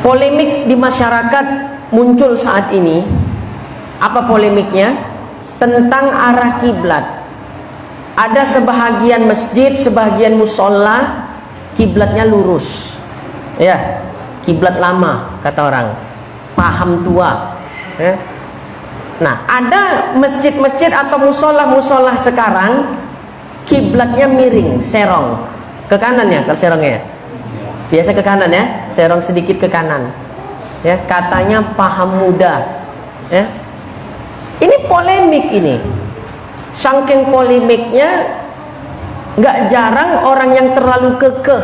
Polemik di masyarakat muncul saat ini. Apa polemiknya? Tentang arah kiblat. Ada sebahagian masjid, sebahagian musola kiblatnya lurus. Ya, kiblat lama kata orang, paham tua. Ya. Nah, ada masjid-masjid atau musola-musola sekarang kiblatnya miring, serong ke kanan ya, kalau serongnya. Biasa ke kanan ya, serong sedikit ke kanan. Ya, katanya paham muda. Ya. Ini polemik ini. Saking polemiknya, nggak jarang orang yang terlalu kekeh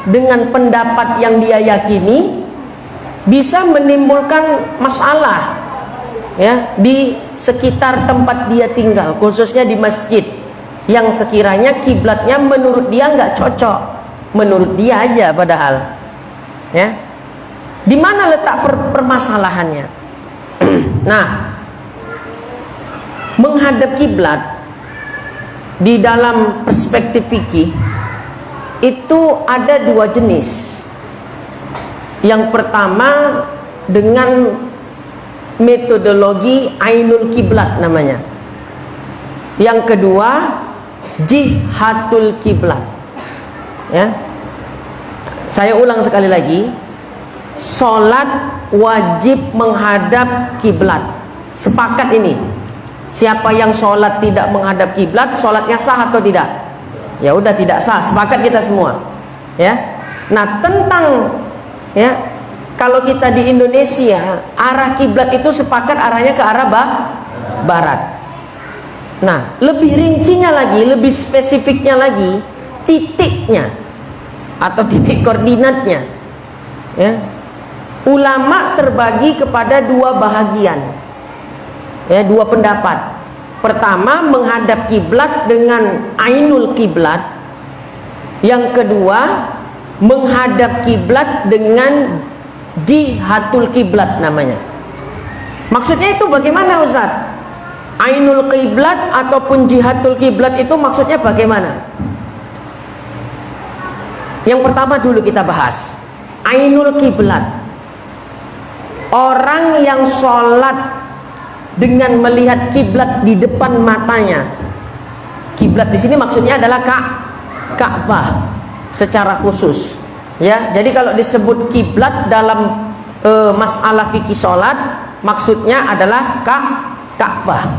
dengan pendapat yang dia yakini bisa menimbulkan masalah ya di sekitar tempat dia tinggal, khususnya di masjid yang sekiranya kiblatnya menurut dia nggak cocok, menurut dia aja padahal. Ya, di mana letak permasalahannya? Nah, menghadap kiblat di dalam perspektif fikih itu ada dua jenis. Yang pertama dengan metodologi ainul kiblat namanya. Yang kedua jihatul kiblat. Ya. Saya ulang sekali lagi. Salat wajib menghadap kiblat. Sepakat ini. Siapa yang sholat tidak menghadap kiblat, sholatnya sah atau tidak? Ya udah tidak sah, sepakat kita semua. Ya. Nah, tentang ya, kalau kita di Indonesia, arah kiblat itu sepakat arahnya ke arah barat. Nah, lebih rincinya lagi, lebih spesifiknya lagi, titiknya atau titik koordinatnya. Ya. Ulama terbagi kepada dua bahagian. Ya, dua pendapat. Pertama, menghadap kiblat dengan ainul kiblat. Yang kedua, menghadap kiblat dengan jihatul kiblat namanya. Maksudnya itu bagaimana, Ustaz? Ainul kiblat ataupun jihatul kiblat itu maksudnya bagaimana? Yang pertama dulu kita bahas. Ainul kiblat. Orang yang sholat dengan melihat kiblat di depan matanya. Kiblat di sini maksudnya adalah Ka'bah secara khusus. Ya, jadi kalau disebut kiblat dalam masalah fikih salat, maksudnya adalah Ka'bah.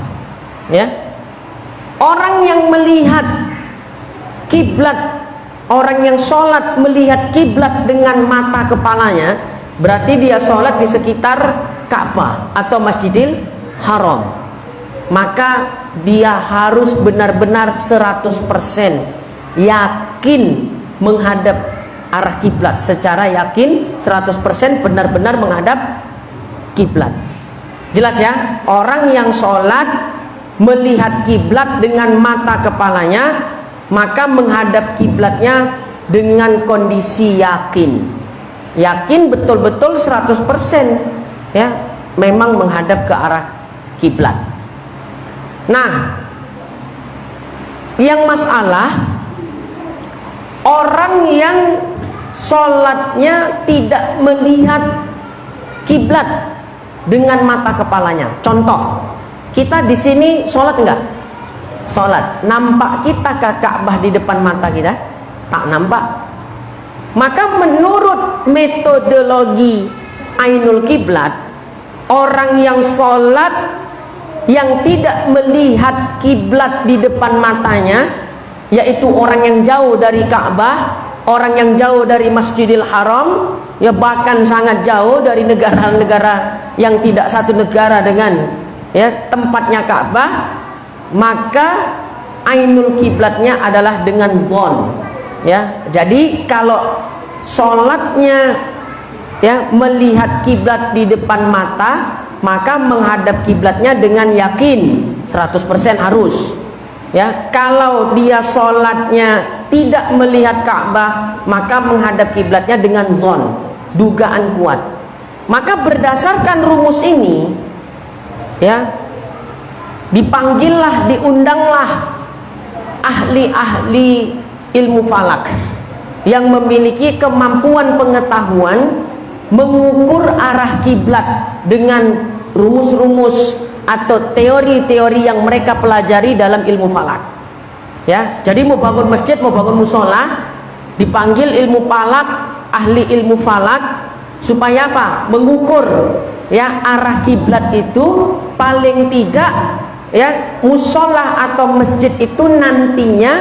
Ya. Orang yang melihat kiblat, orang yang salat melihat kiblat dengan mata kepalanya, berarti dia salat di sekitar Ka'bah atau Masjidil Haram. Maka dia harus benar-benar 100% yakin menghadap arah kiblat, secara yakin 100% benar-benar menghadap kiblat. Jelas ya? Orang yang sholat melihat kiblat dengan mata kepalanya, maka menghadap kiblatnya dengan kondisi yakin. Yakin betul-betul 100% ya, memang menghadap ke arah kiblat. Nah, yang masalah orang yang sholatnya tidak melihat kiblat dengan mata kepalanya. Contoh, kita di sini sholat enggak? Sholat. Nampak kita ke Ka'bah di depan mata kita? Tak nampak. Maka menurut metodologi ainul kiblat, orang yang sholat yang tidak melihat kiblat di depan matanya, yaitu orang yang jauh dari Ka'bah, orang yang jauh dari Masjidil Haram, ya bahkan sangat jauh dari negara-negara yang tidak satu negara dengan ya tempatnya Ka'bah, maka ainul kiblatnya adalah dengan dhon. Ya, jadi kalau sholatnya ya melihat kiblat di depan mata, maka menghadap kiblatnya dengan yakin 100% harus. Ya, kalau dia sholatnya tidak melihat Ka'bah, maka menghadap kiblatnya dengan dhon, dugaan kuat. Maka berdasarkan rumus ini, ya, dipanggillah, diundanglah ahli-ahli ilmu falak yang memiliki kemampuan pengetahuan mengukur arah kiblat dengan rumus-rumus atau teori-teori yang mereka pelajari dalam ilmu falak. Ya, jadi mau bangun masjid, mau bangun musola, dipanggil ilmu falak, ahli ilmu falak, supaya apa? Mengukur ya arah kiblat itu paling tidak ya musola atau masjid itu nantinya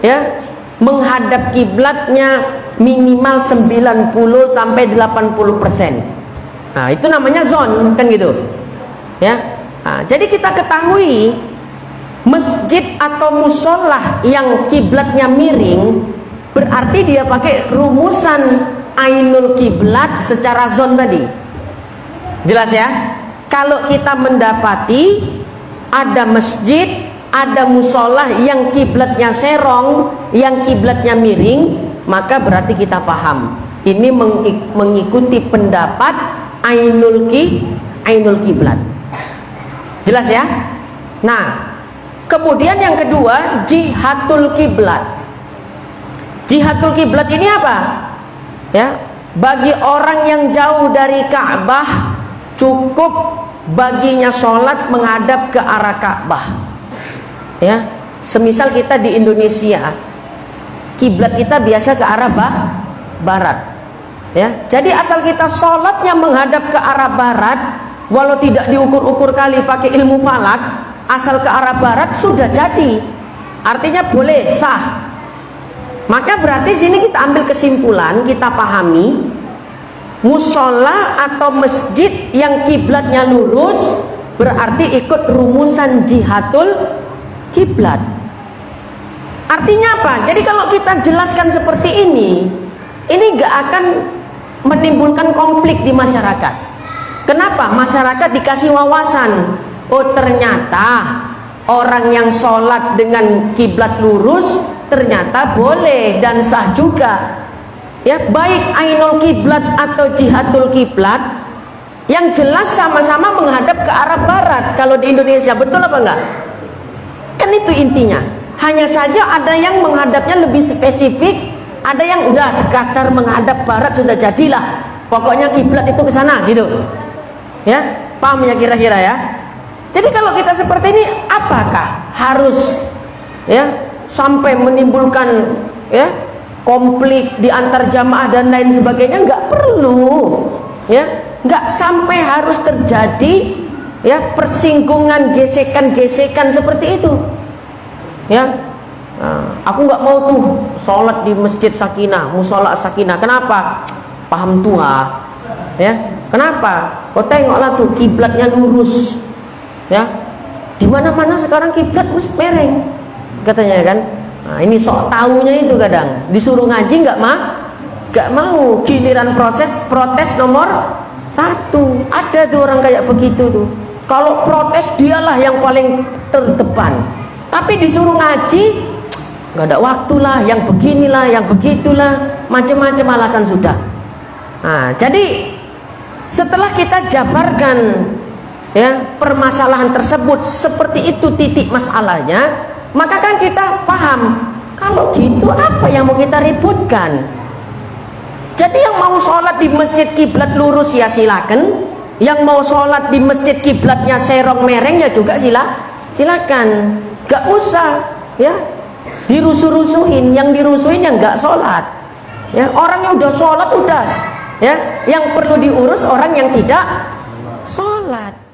ya menghadap kiblatnya minimal 90 sampai 80%. Nah, itu namanya zon kan gitu. Ya. Nah, jadi kita ketahui masjid atau musola yang kiblatnya miring berarti dia pakai rumusan ainul kiblat secara zon tadi. Jelas ya? Kalau kita mendapati ada masjid, ada musola yang kiblatnya serong, yang kiblatnya miring, maka berarti kita paham ini mengikuti pendapat ainul kiblat. Jelas ya? Nah, kemudian yang kedua, jihatul kiblat. Jihatul kiblat ini apa? Ya, bagi orang yang jauh dari Ka'bah cukup baginya sholat menghadap ke arah Ka'bah. Ya, semisal kita di Indonesia, kiblat kita biasa ke arah barat. Ya, jadi asal kita sholatnya menghadap ke arah barat, walau tidak diukur-ukur kali pakai ilmu falak, asal ke arah barat sudah jadi. Artinya boleh sah. Maka berarti sini kita ambil kesimpulan, kita pahami musola atau masjid yang kiblatnya lurus berarti ikut rumusan jihatul kiblat. Artinya apa? Jadi kalau kita jelaskan seperti ini nggak akan menimbulkan konflik di masyarakat. Kenapa? Masyarakat dikasih wawasan. Oh, ternyata orang yang sholat dengan kiblat lurus ternyata boleh dan sah juga. Ya, baik ainul kiblat atau jihatul kiblat, yang jelas sama-sama menghadap ke arah barat. Kalau di Indonesia, betul apa enggak? Kan itu intinya. Hanya saja ada yang menghadapnya lebih spesifik, ada yang udah sekadar menghadap barat sudah jadilah. Pokoknya kiblat itu ke sana gitu. Ya, paham ya kira-kira ya? Jadi kalau kita seperti ini, apakah harus ya sampai menimbulkan ya konflik di antar jamaah dan lain sebagainya? Nggak perlu, ya, nggak sampai harus terjadi ya persinggungan, gesekan-gesekan seperti itu. Ya, nah, aku nggak mau tuh sholat di masjid Sakinah, musola Sakinah. Kenapa? Paham tua, ya. Kenapa? Kau tengoklah tuh kiblatnya lurus, ya. Di mana-mana sekarang kiblat mesti mereng. Katanya kan, nah, ini sok taunya itu kadang disuruh ngaji nggak mau, giliran protes nomor 1. Ada tuh orang kayak begitu tuh. Kalau protes dialah yang paling terdepan, tapi disuruh ngaji nggak ada waktulah, yang beginilah, yang begitulah, macam-macam alasan sudah. Nah, jadi setelah kita jabarkan ya permasalahan tersebut seperti itu titik masalahnya, maka kan kita paham, kalau gitu apa yang mau kita ributkan? Jadi yang mau sholat di masjid kiblat lurus ya silakan, yang mau sholat di masjid kiblatnya serong mereng ya juga silakan, gak usah ya dirusuh-rusuhin. Yang dirusuhin yang gak sholat, ya orang yang udah sholat udah, ya yang perlu diurus orang yang tidak sholat.